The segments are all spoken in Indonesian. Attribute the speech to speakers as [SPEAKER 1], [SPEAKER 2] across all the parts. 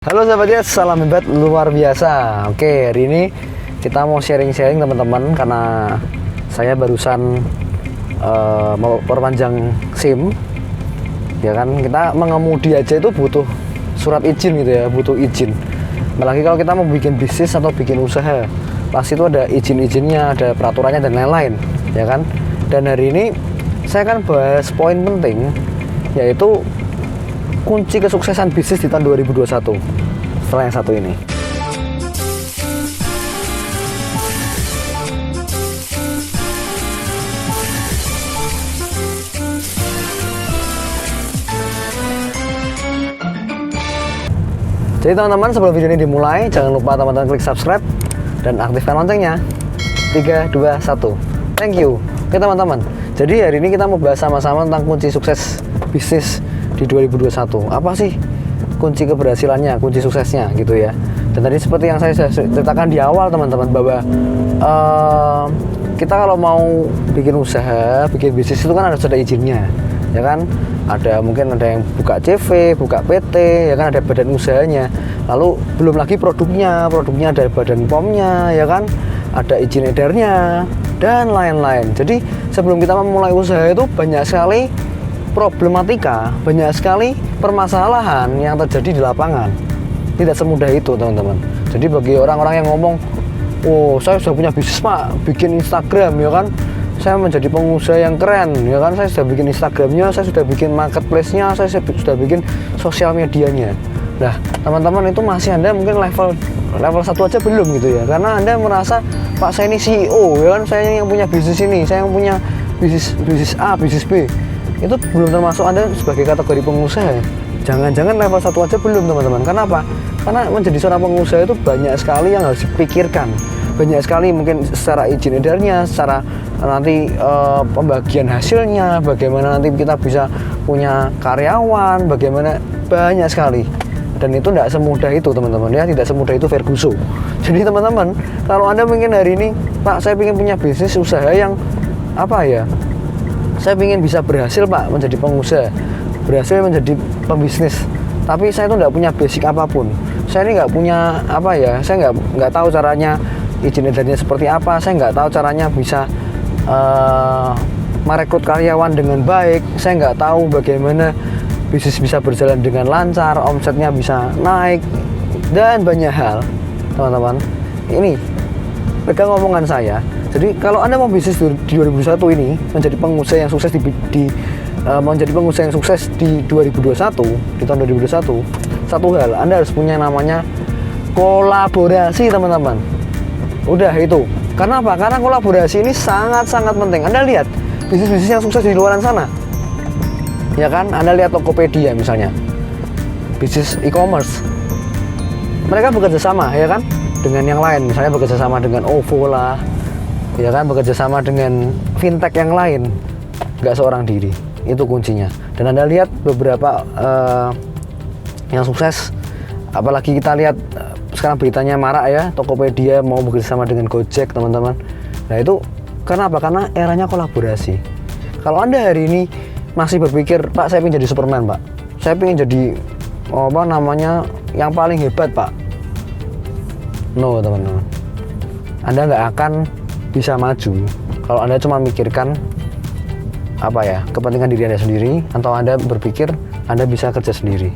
[SPEAKER 1] Halo sahabatnya, salam hebat luar biasa. Oke, hari ini kita mau sharing-sharing teman-teman karena saya barusan mau perpanjang SIM. Ya kan, kita mengemudi aja itu butuh surat izin gitu ya, butuh izin. Apalagi kalau kita mau bikin bisnis atau bikin usaha, pasti itu ada izin-izinnya, ada peraturannya dan lain-lain, ya kan? Dan hari ini saya akan bahas poin penting, yaitu kunci kesuksesan bisnis di tahun 2021 setelah yang satu ini. Jadi teman-teman, sebelum video ini dimulai, jangan lupa teman-teman klik subscribe dan aktifkan loncengnya. 3, 2, 1. Thank you. Oke teman-teman, jadi hari ini kita mau bahas sama-sama tentang kunci sukses bisnis di 2021. Apa sih kunci keberhasilannya, kunci suksesnya gitu ya. Dan tadi seperti yang saya ceritakan di awal teman-teman, bahwa kita kalau mau bikin usaha, bikin bisnis itu kan harus ada izinnya, ya kan? Mungkin ada yang buka CV, buka PT, ya kan, ada badan usahanya. Lalu belum lagi produknya ada badan POM-nya, ya kan? Ada izin edarnya dan lain-lain. Jadi sebelum kita memulai usaha itu banyak sekali problematika, banyak sekali permasalahan yang terjadi di lapangan. Tidak semudah itu teman-teman. Jadi bagi orang-orang yang ngomong, oh saya sudah punya bisnis pak, bikin Instagram, ya kan, saya menjadi pengusaha yang keren, ya kan, saya sudah bikin Instagramnya, saya sudah bikin marketplace-nya, saya sudah bikin sosial medianya. Nah teman-teman, itu masih Anda mungkin level 1 aja belum gitu ya, karena Anda merasa, pak saya ini CEO, ya kan, saya yang punya bisnis ini, saya yang punya bisnis A, bisnis B. Itu belum termasuk Anda sebagai kategori pengusaha. Jangan-jangan level 1 aja belum teman-teman. Kenapa? Karena menjadi seorang pengusaha itu banyak sekali yang harus dipikirkan. Banyak sekali mungkin secara izin edarnya, secara nanti pembagian hasilnya, bagaimana nanti kita bisa punya karyawan, bagaimana, banyak sekali. Dan itu tidak semudah itu teman-teman ya, tidak semudah itu Ferguson. Jadi teman-teman, kalau Anda mungkin hari ini, Pak saya ingin punya bisnis usaha yang apa ya, saya ingin bisa berhasil pak menjadi pengusaha, berhasil menjadi pembisnis, tapi saya itu nggak punya basic apapun. Saya ini nggak punya apa ya, saya nggak tahu caranya izin edarnya seperti apa, saya nggak tahu caranya bisa merekrut karyawan dengan baik, saya nggak tahu bagaimana bisnis bisa berjalan dengan lancar, omsetnya bisa naik, dan banyak hal teman-teman. Ini pegang omongan saya. Jadi kalau Anda mau bisnis di 2021 ini, menjadi pengusaha yang sukses menjadi pengusaha yang sukses di 2021, di tahun 2021, satu hal, Anda harus punya namanya kolaborasi teman-teman. Udah itu. Karena apa? Karena kolaborasi ini sangat-sangat penting. Anda lihat bisnis-bisnis yang sukses di luar sana, ya kan? Anda lihat Tokopedia misalnya, bisnis e-commerce, mereka bekerja sama, ya kan, dengan yang lain. Misalnya bekerja sama dengan OVO lah, ya kan, bekerja sama dengan fintech yang lain, nggak seorang diri. Itu kuncinya. Dan Anda lihat beberapa yang sukses, apalagi kita lihat sekarang beritanya marak ya, Tokopedia mau bekerja sama dengan Gojek teman-teman. Nah itu karena apa? Karena eranya kolaborasi. Kalau Anda hari ini masih berpikir, pak saya ingin jadi Superman pak, saya ingin jadi apa namanya yang paling hebat pak, no teman-teman, Anda nggak akan bisa maju kalau Anda cuma mikirkan apa ya, kepentingan diri Anda sendiri, atau Anda berpikir Anda bisa kerja sendiri,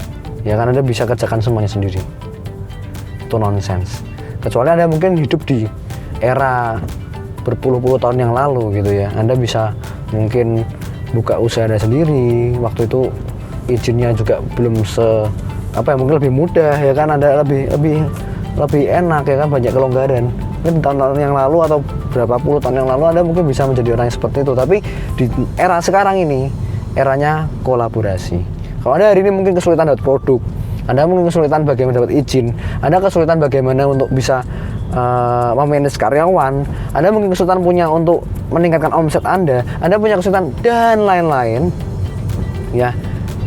[SPEAKER 1] ya kan, Anda bisa kerjakan semuanya sendiri. Itu nonsense. Kecuali Anda mungkin hidup di era berpuluh-puluh tahun yang lalu gitu ya, Anda bisa mungkin buka usaha Anda sendiri, waktu itu izinnya juga belum mungkin lebih mudah, ya kan, Anda lebih enak, ya kan, banyak kelonggaran. Mungkin tahun-tahun yang lalu atau berapa puluh tahun yang lalu Anda mungkin bisa menjadi orang yang seperti itu. Tapi di era sekarang ini, eranya kolaborasi. Kalau Anda hari ini mungkin kesulitan dapat produk, Anda mungkin kesulitan bagaimana dapat izin, Anda kesulitan bagaimana untuk bisa memanage karyawan, Anda mungkin kesulitan untuk meningkatkan omset Anda punya kesulitan dan lain-lain. Ya,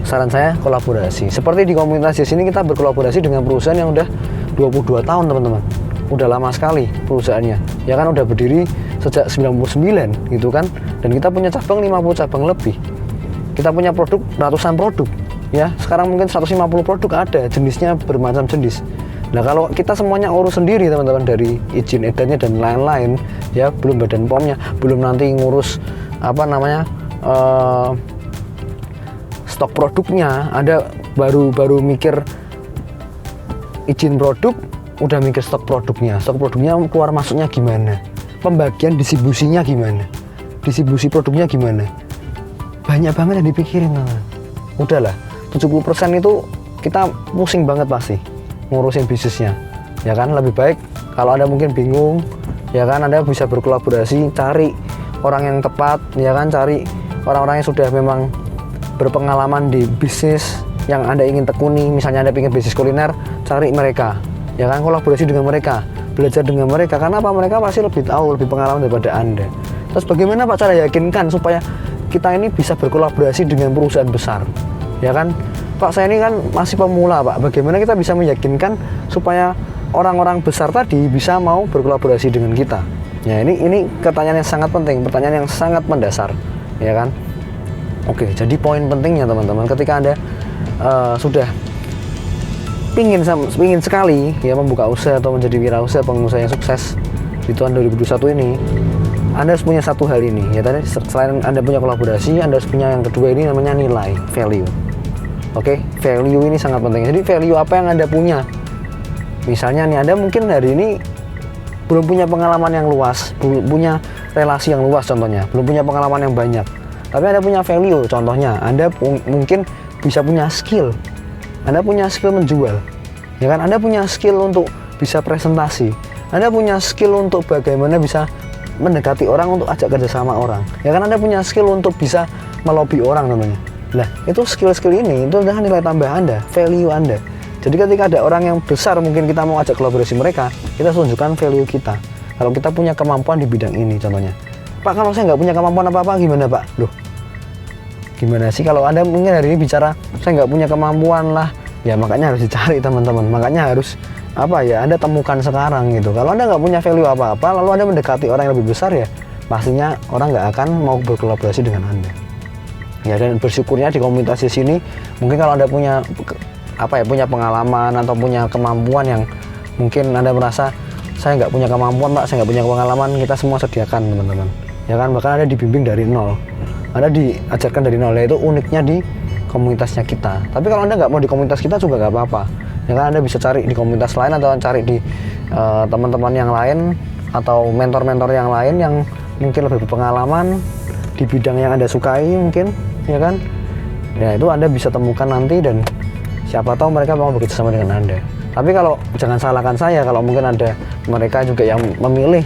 [SPEAKER 1] saran saya kolaborasi. Seperti di komunitas di sini kita berkolaborasi dengan perusahaan yang udah 22 tahun teman-teman. Udah lama sekali perusahaannya, ya kan, udah berdiri sejak 99 gitu kan, dan kita punya cabang 50 cabang lebih, kita punya produk ratusan produk, ya sekarang mungkin 150 produk ada, jenisnya bermacam jenis. Nah kalau kita semuanya urus sendiri teman-teman, dari izin edarnya dan lain-lain ya, belum badan POM-nya, belum nanti ngurus apa namanya stok produknya, ada baru mikir izin produk udah mikir stok produknya keluar masuknya gimana, pembagian distribusinya gimana, distribusi produknya gimana, banyak banget yang dipikirin teman. Udahlah 70% itu kita pusing banget pasti ngurusin bisnisnya ya kan. Lebih baik kalau Anda mungkin bingung ya kan, Anda bisa berkolaborasi, cari orang yang tepat ya kan, cari orang-orang yang sudah memang berpengalaman di bisnis yang Anda ingin tekuni. Misalnya Anda ingin bisnis kuliner, cari mereka ya kan, kolaborasi dengan mereka, belajar dengan mereka, karena apa, mereka pasti lebih tahu, lebih pengalaman daripada Anda. Terus bagaimana Pak cara yakinkan supaya kita ini bisa berkolaborasi dengan perusahaan besar ya kan? Pak saya ini kan masih pemula Pak, bagaimana kita bisa meyakinkan supaya orang-orang besar tadi bisa mau berkolaborasi dengan kita ya? Ini pertanyaan yang sangat penting, pertanyaan yang sangat mendasar ya kan. Oke, jadi poin pentingnya teman-teman, ketika Anda sudah pingin sekali ya membuka usaha atau menjadi wirausaha, pengusaha yang sukses di tahun 2021 ini, Anda harus punya satu hal ini ya tadi. Selain Anda punya kolaborasi, Anda harus punya yang kedua, ini namanya nilai, value. Oke, value ini sangat penting. Jadi value apa yang Anda punya? Misalnya nih, Anda mungkin hari ini belum punya pengalaman yang luas, belum punya relasi yang luas contohnya, belum punya pengalaman yang banyak, tapi Anda punya value. Contohnya Anda mungkin bisa punya skill, Anda punya skill menjual ya kan, Anda punya skill untuk bisa presentasi, Anda punya skill untuk bagaimana bisa mendekati orang untuk ajak kerjasama orang ya kan, Anda punya skill untuk bisa melobi orang namanya. Nah itu skill-skill ini itu adalah nilai tambah Anda, value Anda. Jadi ketika ada orang yang besar mungkin kita mau ajak kolaborasi mereka, kita tunjukkan value kita. Kalau kita punya kemampuan di bidang ini contohnya, Pak kalau saya nggak punya kemampuan apa-apa gimana Pak? Loh gimana sih, kalau Anda mungkin hari ini bicara saya nggak punya kemampuan lah ya, makanya harus dicari teman-teman, makanya harus apa ya, Anda temukan sekarang gitu. Kalau Anda nggak punya value apa-apa lalu Anda mendekati orang yang lebih besar ya, pastinya orang nggak akan mau berkolaborasi dengan Anda ya. Dan bersyukurnya di komunitas di sini mungkin kalau Anda punya apa ya, punya pengalaman atau punya kemampuan yang mungkin Anda merasa saya nggak punya kemampuan Pak, saya nggak punya pengalaman, kita semua sediakan teman-teman ya kan. Bahkan Anda dibimbing dari nol, Anda diajarkan dari nol, yaitu uniknya di komunitasnya kita. Tapi kalau Anda nggak mau di komunitas kita juga nggak apa-apa ya kan, Anda bisa cari di komunitas lain atau cari di teman-teman yang lain atau mentor-mentor yang lain yang mungkin lebih berpengalaman di bidang yang Anda sukai mungkin ya kan. Ya itu Anda bisa temukan nanti, dan siapa tahu mereka mau bekerja sama dengan Anda. Tapi kalau jangan salahkan saya kalau mungkin ada mereka juga yang memilih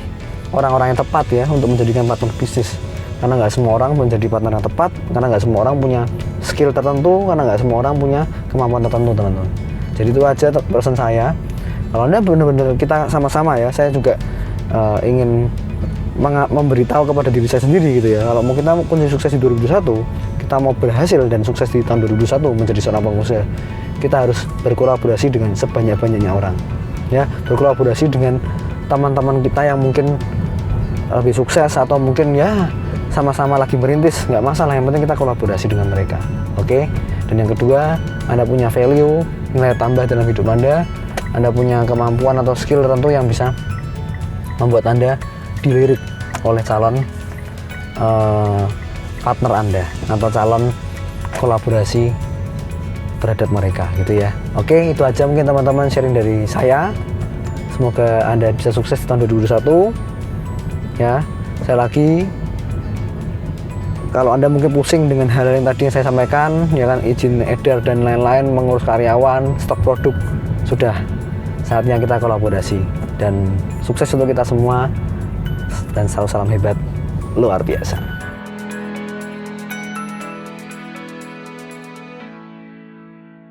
[SPEAKER 1] orang-orang yang tepat ya untuk menjadikan partner bisnis, karena nggak semua orang menjadi partner yang tepat, karena nggak semua orang punya skill tertentu, karena nggak semua orang punya kemampuan tertentu teman-teman. Jadi itu aja pesan saya. Kalau Anda benar-benar kita sama-sama ya, saya juga ingin memberitahu kepada diri saya sendiri gitu ya, kalau mau kita kunci sukses di 2021, kita mau berhasil dan sukses di tahun 2021 menjadi seorang pengusaha, kita harus berkolaborasi dengan sebanyak-banyaknya orang ya, berkolaborasi dengan teman-teman kita yang mungkin lebih sukses atau mungkin ya sama-sama lagi merintis, nggak masalah, yang penting kita kolaborasi dengan mereka. Oke. Dan yang kedua, Anda punya value, nilai tambah dalam hidup Anda punya kemampuan atau skill tertentu yang bisa membuat Anda dilirik oleh calon partner Anda atau calon kolaborasi terhadap mereka gitu ya. Oke, itu aja mungkin teman-teman sharing dari saya. Semoga Anda bisa sukses di tahun 2021 ya. Saya lagi, kalau Anda mungkin pusing dengan hal-hal yang tadi yang saya sampaikan ya kan, izin edar dan lain-lain, mengurus karyawan, stok produk, sudah saatnya kita kolaborasi. Dan sukses untuk kita semua, dan selalu salam hebat luar biasa.